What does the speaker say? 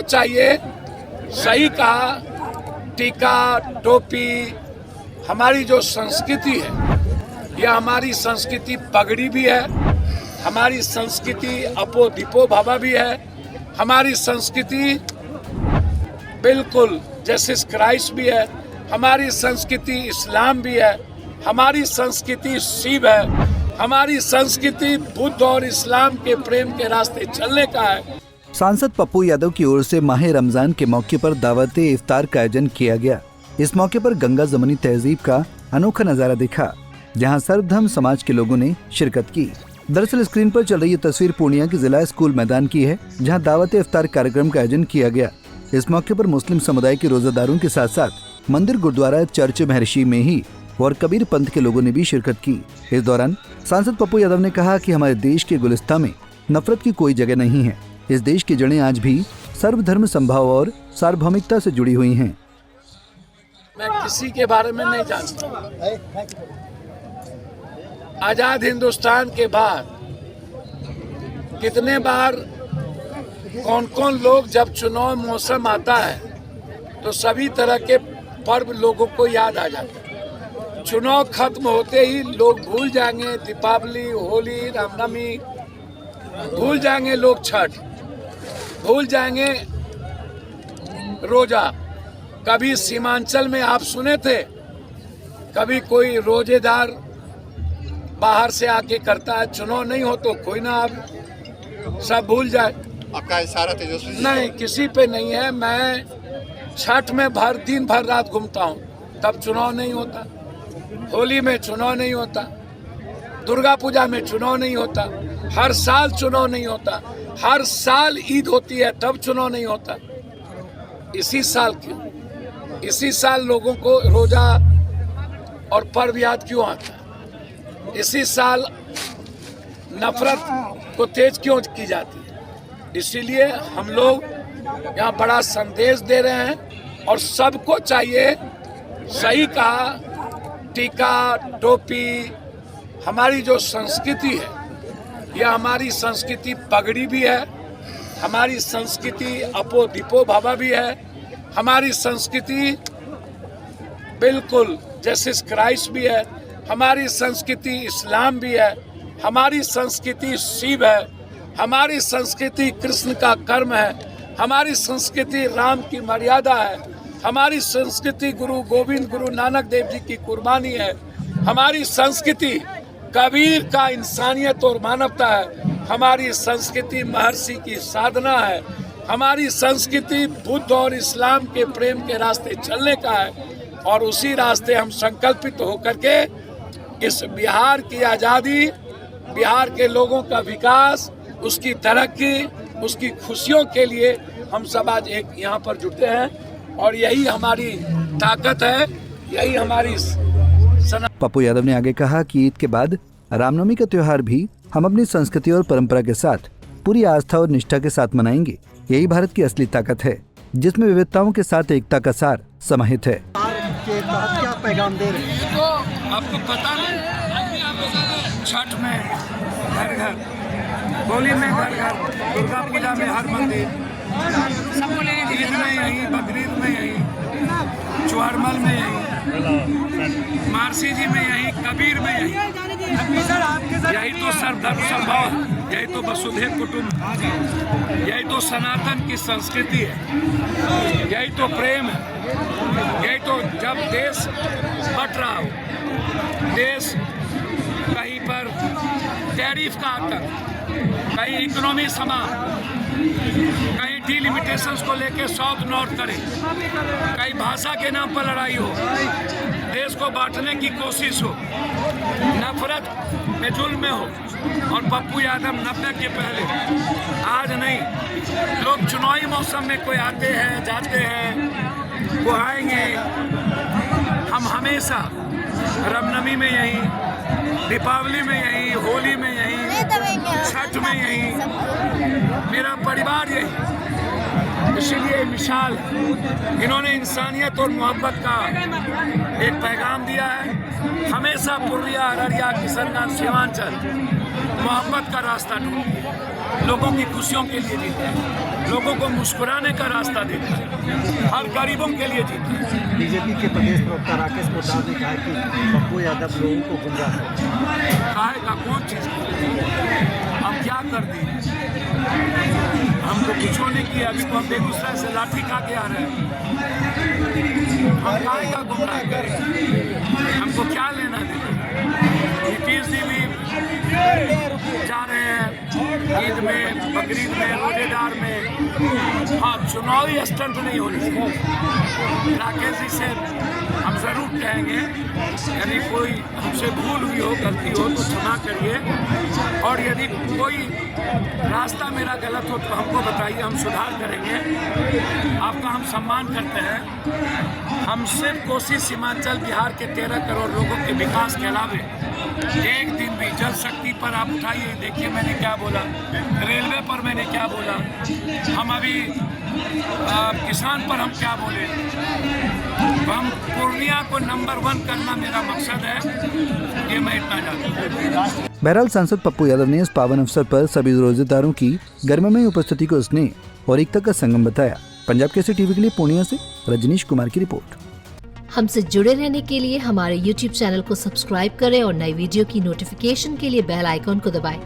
चाहिए। सही कहा, टीका टोपी हमारी जो संस्कृति है, यह हमारी संस्कृति पगड़ी भी है, हमारी संस्कृति अपो दीपो भवा भी है, हमारी संस्कृति बिल्कुल जीसस क्राइस्ट भी है, हमारी संस्कृति इस्लाम भी है, हमारी संस्कृति शिव है, हमारी संस्कृति बुद्ध और इस्लाम के प्रेम के रास्ते चलने का है। सांसद पप्पू यादव की ओर से माह रमजान के मौके पर दावते इफ्तार का आयोजन किया गया। इस मौके पर गंगा जमनी तहजीब का अनोखा नजारा दिखा, जहां सर्वधर्म समाज के लोगों ने शिरकत की। दरअसल स्क्रीन पर चल रही ये तस्वीर पूर्णिया के जिला स्कूल मैदान की है, जहां दावते इफ्तार कार्यक्रम का आयोजन किया गया। इस मौके पर मुस्लिम समुदाय के रोजादारों के साथ साथ मंदिर, गुरुद्वारा, चर्च, महर्षि में ही और कबीर पंथ के लोगों ने भी शिरकत की। इस दौरान सांसद पप्पू यादव ने कहा कि हमारे देश के गुलिस्तान में नफरत की कोई जगह नहीं है। इस देश की जड़ें आज भी सर्वधर्म संभाव और सार्वभौमिकता से जुड़ी हुई हैं। मैं किसी के बारे में नहीं जानता। आजाद हिंदुस्तान के बाद कितने बार कौन कौन लोग, जब चुनाव मौसम आता है तो सभी तरह के पर्व लोगों को याद आ जाते हैं। चुनाव खत्म होते ही लोग भूल जाएंगे दीपावली, होली, रामनवमी, भूल जाएंगे लोग छठ, भूल जाएंगे रोजा। कभी सीमांचल में आप सुने थे, कभी कोई रोजेदार बाहर से आके करता है, चुनाव नहीं हो तो कोई ना, आप सब भूल जाए। आपका इशारा तेजस्वी जी? नहीं, किसी पे नहीं है। मैं छठ में दिन भर रात घूमता हूँ, तब चुनाव नहीं होता। होली में चुनाव नहीं होता, दुर्गा पूजा में चुनाव नहीं होता, हर साल चुनाव नहीं होता, हर साल ईद होती है तब चुनाव नहीं होता। इसी साल क्यों? इसी साल लोगों को रोजा और पर्व याद क्यों आता है? इसी साल नफरत को तेज क्यों की जाती है? इसीलिए हम लोग यहाँ बड़ा संदेश दे रहे हैं और सबको चाहिए। सही कहा, टीका टोपी हमारी जो संस्कृति है, यह हमारी संस्कृति पगड़ी भी है, हमारी संस्कृति अपो दीपो भवा भी है, हमारी संस्कृति बिल्कुल जीसस क्राइस्ट भी है, हमारी संस्कृति इस्लाम भी है, हमारी संस्कृति शिव है, हमारी संस्कृति कृष्ण का कर्म है, हमारी संस्कृति राम की मर्यादा है, हमारी संस्कृति गुरु गोविंद, गुरु नानक देव जी की कुर्बानी है, हमारी संस्कृति कबीर का इंसानियत और मानवता है, हमारी संस्कृति महर्षि की साधना है, हमारी संस्कृति बुद्ध और इस्लाम के प्रेम के रास्ते चलने का है। और उसी रास्ते हम संकल्पित होकर के इस बिहार की आज़ादी, बिहार के लोगों का विकास, उसकी तरक्की, उसकी खुशियों के लिए हम सब आज एक यहाँ पर जुटे हैं और यही हमारी ताकत है, यही हमारी। पप्पू यादव ने आगे कहा कि ईद के बाद रामनवमी का त्योहार भी हम अपनी संस्कृति और परंपरा के साथ पूरी आस्था और निष्ठा के साथ मनाएंगे। यही भारत की असली ताकत है, जिसमें विविधताओं के साथ एकता का सार समाहित है। क्या पैगाम दे रहे हैं? तो आपको पता नहीं, छठ में घर घर, होली में घर घर, दुर्गा पूजा में हर मंदिर, ईद में यहीं, बकरीद में यहीं, चुहरमल में यहीं, महर्षि जी में यहीं, कबीर में यहीं। यही तो सर्वधर्म संभाव है, यही तो वसुधैव कुटुंब, यही तो सनातन की संस्कृति है, यही तो प्रेम है, यही तो जब देश बट रहा हो, देश कहीं पर टैरिफ का आतंक, कहीं इकोनॉमी समा, कहीं डिलिमिटेशंस को लेके साउथ नॉर्थ करे, कहीं भाषा के नाम पर लड़ाई हो, देश को बांटने की कोशिश हो, नफरत में जुल्म में हो। और पप्पू यादव 90 के पहले, आज नहीं, लोग चुनावी मौसम में कोई आते हैं जाते हैं, वो आएंगे। हम हमेशा रामनवमी में यहीं, दीपावली में यहीं, होली में यहीं, छठ में यहीं, मेरा परिवार यही। इसीलिए मिसाल इन्होंने इंसानियत और मोहब्बत का एक पैगाम दिया है। हमेशा पूर्णिया, अररिया, किशनगंज, सीमांचल मोहब्बत का रास्ता ढूंढे। लोगों की खुशियों के लिए जीते हैं, लोगों को मुस्कुराने का रास्ता देते हैं, हर गरीबों के लिए जीते हैं। बीजेपी के प्रदेश प्रवक्ता राकेश पोद्दार ने कहा कि पप्पू यादव लोगों को गुमराह है। काहे का कौन चीज हम क्या कर दिए? हम तो कुछ नहीं किया। अभी तो हम बेगूसराय से लाठी खा के आ रहे हैं। हम काहे का गुमराह करें? हमको क्या लेना देना? नीतीश जी भी जा रहे हैं ईद में, बकरीद में, रोजेदार में। हाँ, चुनावी स्टंट नहीं होनी चाहिए। राकेश जी से हम जरूर कहेंगे, यदि कोई हमसे भूल हुई हो, गलती हो तो क्षमा करिए, और यदि कोई रास्ता मेरा गलत हो तो हमको बताइए, हम सुधार करेंगे। आपका हम सम्मान करते हैं। हम सिर्फ कोशिश सीमांचल बिहार के 13 करोड़ लोगों के विकास के अलावे एक दिन भी जल शक्ति पर आप उठाइए, देखिए मैंने क्या बोला, रेलवे पर मैंने क्या बोला, हम अभी किसान पर हम क्या बोले। तो हम पूर्णिया को नंबर 1 करना मेरा मकसद है, ये मैं इतना जानता हूँ। बहरहाल सांसद पप्पू यादव ने इस पावन अवसर पर सभी रोजेदारों की गर्ममय उपस्थिति को स्नेह और एकता का संगम बताया। पंजाब केसरी टीवी के लिए पूर्णिया से रजनीश कुमार की रिपोर्ट। हमसे जुड़े रहने के लिए हमारे YouTube चैनल को सब्सक्राइब करें और नई वीडियो की नोटिफिकेशन के लिए बेल आइकॉन को दबाएं।